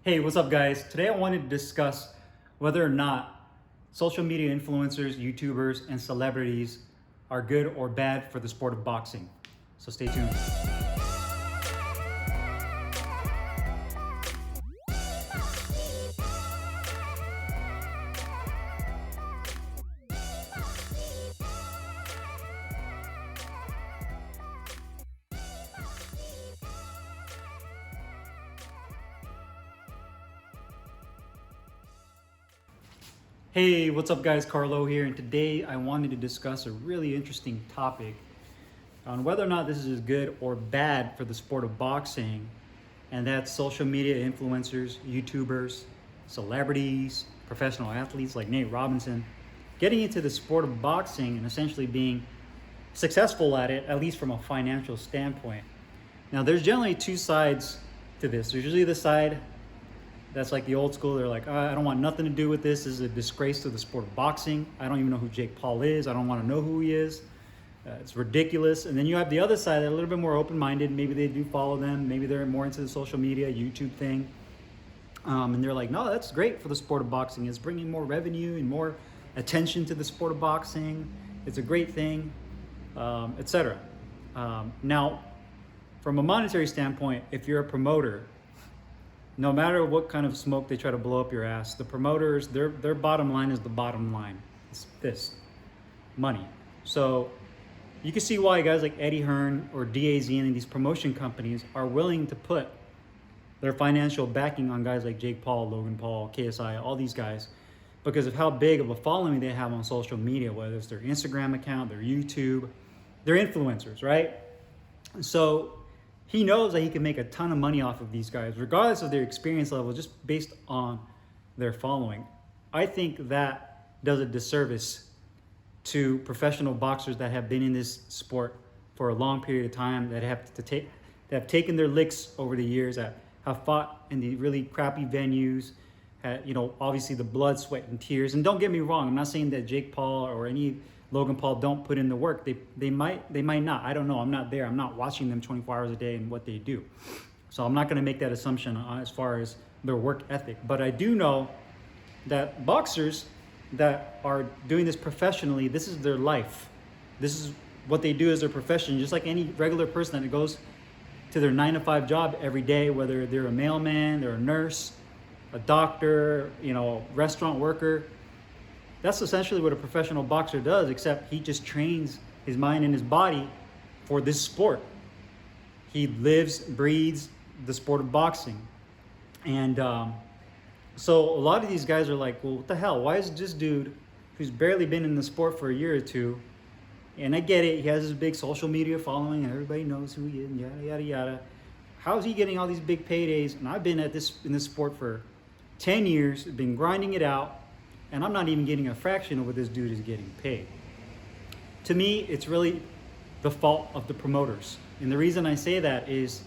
Hey, what's up, guys? Today I wanted to discuss whether or not social media influencers, YouTubers, and celebrities are good or bad for the sport of boxing. So stay tuned. Hey, what's up, guys? Carlo here, and today I wanted to discuss a really interesting topic on whether or not this is good or bad for the sport of boxing, and that's social media influencers, YouTubers, celebrities, professional athletes like Nate Robinson getting into the sport of boxing and essentially being successful at it, at least from a financial standpoint. Now, there's generally two sides to this. There's usually the side that's like the old school. They're like, I don't want nothing to do with this. This is a disgrace to the sport of boxing. I don't even know who Jake Paul is. I don't want to know who he is. It's ridiculous. And then you have the other side that are a little bit more open-minded. Maybe they do follow them. Maybe they're more into the social media, YouTube thing. And they're like, no, that's great for the sport of boxing. It's bringing more revenue and more attention to the sport of boxing. It's a great thing, etc. Now, from a monetary standpoint, if you're a promoter, no matter what kind of smoke they try to blow up your ass, the promoters, their bottom line is the bottom line. It's this money. So you can see why guys like Eddie Hearn or DAZ and these promotion companies are willing to put their financial backing on guys like Jake Paul, Logan Paul, KSI, all these guys, because of how big of a following they have on social media, whether it's their Instagram account, their YouTube, they're influencers, right? So he knows that he can make a ton of money off of these guys, regardless of their experience level, just based on their following. I think that does a disservice to professional boxers that have been in this sport for a long period of time, that have taken their licks over the years, that have fought in the really crappy venues, obviously the blood, sweat, and tears. And don't get me wrong, I'm not saying that Jake Paul or any Logan Paul don't put in the work. They might not. I don't know. I'm not there. I'm not watching them 24 hours a day and what they do. So I'm not going to make that assumption as far as their work ethic. But I do know that boxers that are doing this professionally, this is their life. This is what they do as their profession, just like any regular person that goes to their 9-to-5 job every day, whether they're a mailman, they're a nurse, a doctor, restaurant worker. That's essentially what a professional boxer does, except he just trains his mind and his body for this sport. He lives, breathes the sport of boxing. And so a lot of these guys are like, well, what the hell? Why is this dude who's barely been in the sport for a year or two, and I get it, he has this big social media following and everybody knows who he is, and yada, yada, yada. How is he getting all these big paydays? And I've been in this sport for 10 years, been grinding it out, and I'm not even getting a fraction of what this dude is getting paid. To me, it's really the fault of the promoters. And the reason I say that is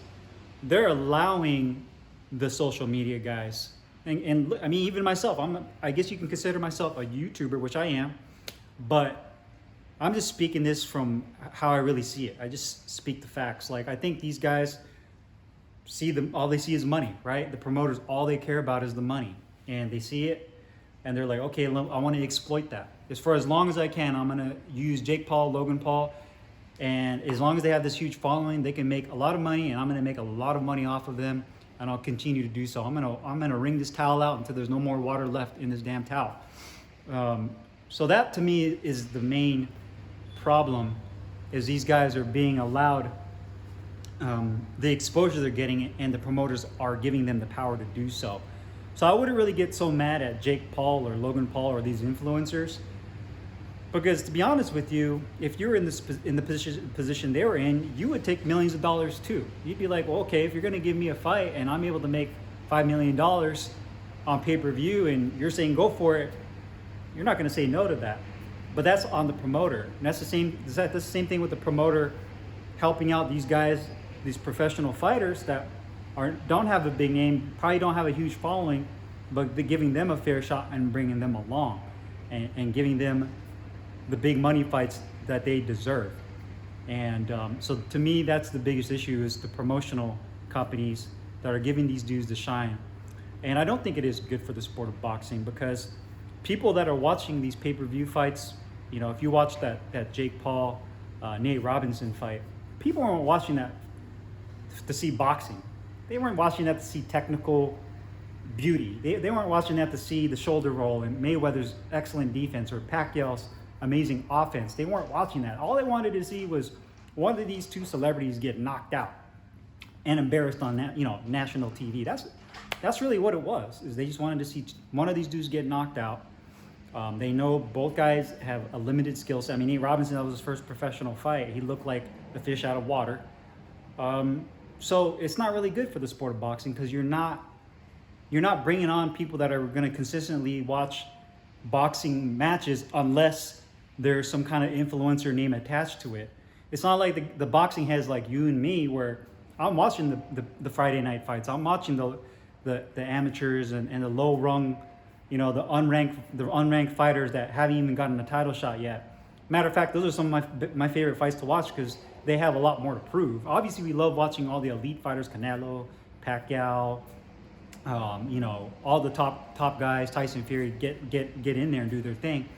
they're allowing the social media guys. And I mean, even myself, I guess you can consider myself a YouTuber, which I am, but I'm just speaking this from how I really see it. I just speak the facts. Like, I think these guys all they see is money, right? The promoters, all they care about is the money. And they see it, and they're like, okay, I want to exploit that. For as long as I can, I'm going to use Jake Paul, Logan Paul, and as long as they have this huge following, they can make a lot of money, and I'm going to make a lot of money off of them, and I'll continue to do so. I'm going to wring this towel out until there's no more water left in this damn towel. So that, to me, is the main problem, is these guys are being allowed the exposure they're getting, and the promoters are giving them the power to do so. So I wouldn't really get so mad at Jake Paul or Logan Paul or these influencers, because to be honest with you, if you're in the position they were in, you would take millions of dollars too. You'd be like, well, okay, if you're going to give me a fight and I'm able to make $5 million on pay-per-view and you're saying go for it, you're not going to say no to that. But that's on the promoter. And that's the same thing with the promoter helping out these guys, these professional fighters that don't have a big name, probably don't have a huge following, but they're giving them a fair shot and bringing them along and giving them the big money fights that they deserve. And so to me, that's the biggest issue, is the promotional companies that are giving these dudes the shine. And I don't think it is good for the sport of boxing, because people that are watching these pay-per-view fights, you know, if you watch that Jake Paul, Nate Robinson fight, people weren't watching that to see boxing. They weren't watching that to see technical beauty. They weren't watching that to see the shoulder roll and Mayweather's excellent defense or Pacquiao's amazing offense. They weren't watching that. All they wanted to see was one of these two celebrities get knocked out and embarrassed on that, national TV. That's really what it was. Is they just wanted to see one of these dudes get knocked out. They know both guys have a limited skill set. I mean, Nate Robinson, that was his first professional fight. He looked like a fish out of water. So it's not really good for the sport of boxing, because you're not bringing on people that are going to consistently watch boxing matches unless there's some kind of influencer name attached to it. It's not like the boxing heads like you and me, where I'm watching the Friday night fights. I'm watching the amateurs and the low rung, the unranked fighters that haven't even gotten a title shot yet. Matter of fact, those are some of my favorite fights to watch, because they have a lot more to prove. Obviously, we love watching all the elite fighters, Canelo, Pacquiao, all the top guys, Tyson Fury, get in there and do their thing.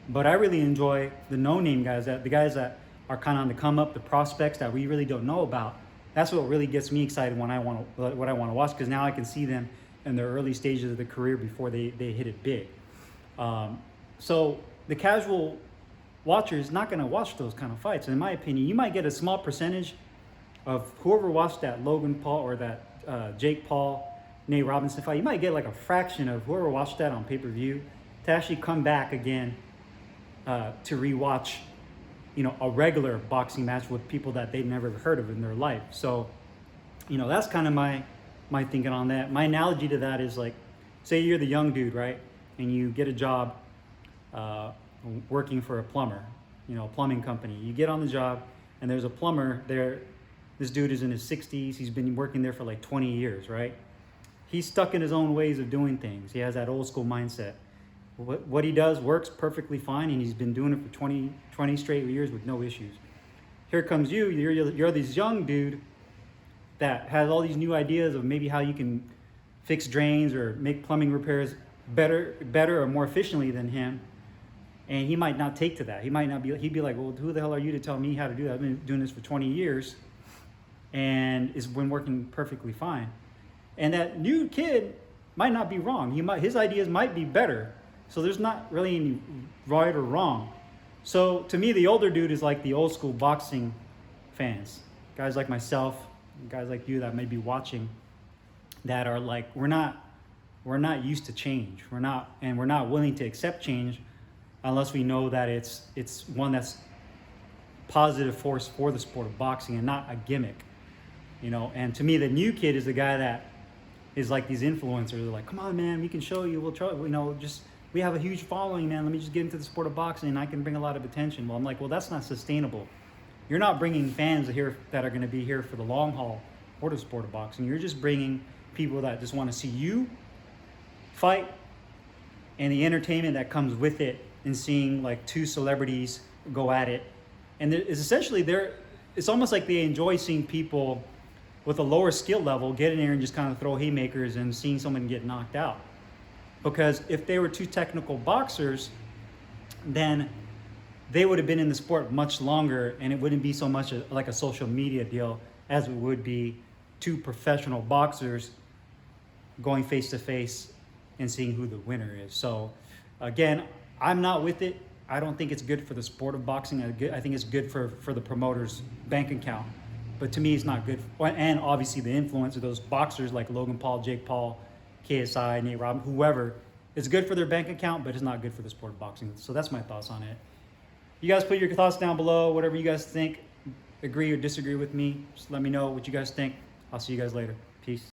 But I really enjoy the no-name guys, the guys that are kind of on the come up, the prospects that we really don't know about. That's what really gets me excited when I want to watch, because now I can see them in their early stages of the career before they hit it big. So the casual watcher is not going to watch those kind of fights. In my opinion, you might get a small percentage of whoever watched that Logan Paul or that Jake Paul, Nate Robinson fight. You might get like a fraction of whoever watched that on pay-per-view to actually come back again to rewatch, a regular boxing match with people that they've never heard of in their life. So, that's kind of my thinking on that. My analogy to that is like, say you're the young dude, right? And you get a job working for a plumber, a plumbing company. You get on the job and there's a plumber there. This dude is in his 60s. He's been working there for like 20 years, right? He's stuck in his own ways of doing things. He has that old school mindset. What he does works perfectly fine, and he's been doing it for 20 straight years with no issues. Here comes you. You're this young dude that has all these new ideas of maybe how you can fix drains or make plumbing repairs better or more efficiently than him. And he might not take to that. He'd be like, well, who the hell are you to tell me how to do that? I've been doing this for 20 years and it's been working perfectly fine. And that new kid might not be wrong. His ideas might be better. So there's not really any right or wrong. So to me, the older dude is like the old school boxing fans. Guys like myself, guys like you that may be watching, that are like, we're not used to change. We're not willing to accept change unless we know that it's one that's positive force for the sport of boxing and not a gimmick. And to me, the new kid is the guy that is like these influencers. They're like, come on, man, we can show you. We'll try, we have a huge following, man. Let me just get into the sport of boxing and I can bring a lot of attention. Well, I'm like, well, that's not sustainable. You're not bringing fans here that are going to be here for the long haul for the sport of boxing. You're just bringing people that just want to see you fight and the entertainment that comes with it, and seeing like two celebrities go at it. And it's almost like they enjoy seeing people with a lower skill level get in there and just kind of throw haymakers and seeing someone get knocked out. Because if they were two technical boxers, then they would have been in the sport much longer, and it wouldn't be so much like a social media deal as it would be two professional boxers going face to face and seeing who the winner is. So again, I'm not with it. I don't think it's good for the sport of boxing. I think it's good for the promoter's bank account. But to me, it's not good. And obviously the influence of those boxers like Logan Paul, Jake Paul, KSI, Nate Robinson, whoever, it's good for their bank account, but it's not good for the sport of boxing. So that's my thoughts on it. You guys put your thoughts down below, whatever you guys think. Agree or disagree with me. Just let me know what you guys think. I'll see you guys later. Peace.